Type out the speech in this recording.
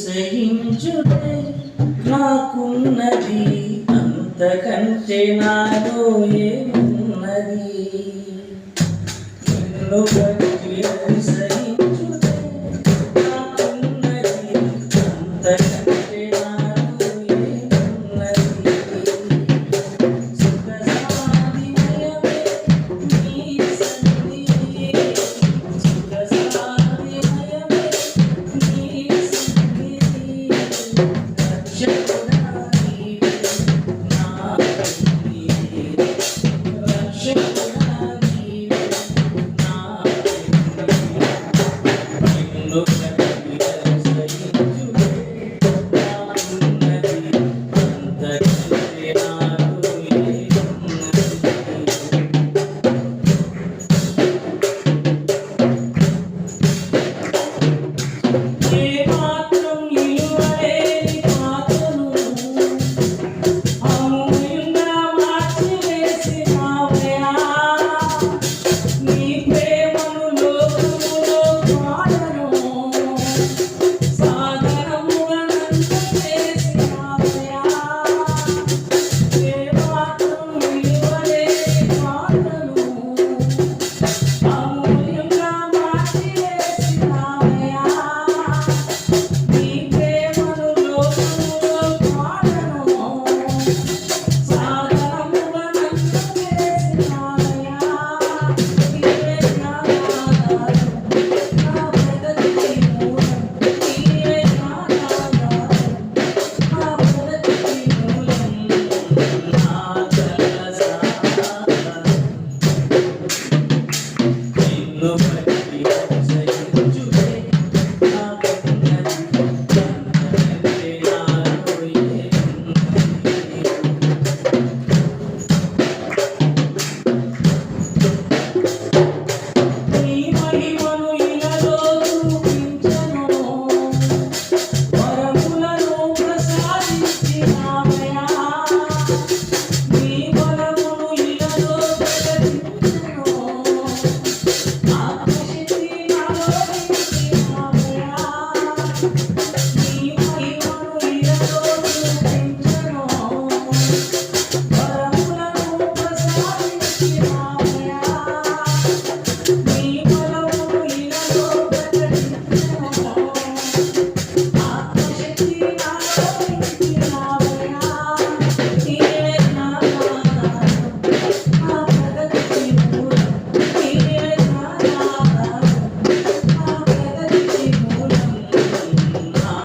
సహించుటే నాకున్నది, అంతకంటే నాలో ఏమున్నది. నిన్ను బట్టి సహించుటే నాకున్నది, అంతకంటే నాలో ఏమున్నది. సుఖసాధిమయమే నీ సన్నిధి, సుఖసాధిమయమే నీ సన్నిధి. రక్షకుడా నీవే నా సన్నిధి, రక్షకుడా నీవే నా సన్నిధి. నిన్ను బట్టి సహించుటే నాకున్నది, అంతకంటే నాలో ఏమున్నది. ఏ మాత్రం నిలువలేని పాత్రను అమూల్యంగా మార్చివేసినావయ్యా. నీ ప్రేమను లోకములో పాడను, సాగరములనంత చేసినావయ్యా. ఏ మాత్రం నిలువలేని పాత్రను అమూల్యంగా మార్చివేసినావయ్యా. నీ ప్రేమను లోకములో పాడను, సాగరములనంత చేసినావయ్యా. నీవే నా ఆధారం, నా బ్రతుకుకి మూలం. నీవే నా ఆధారం, నా బ్రతుకుకి మూలం. నా కలసాధారం. నిన్ను బట్టి సహించుటే నాకున్నది, అంతకంటే నాలో ఏమున్నది. నీ మహిమను ఇలలో చూపించెను, వరములను ప్రసాదించినావయ్యా. నీ బలమును ఇలలో ప్రకటించెను, ఆత్మశక్తి నాలో నింపినావయ్యా.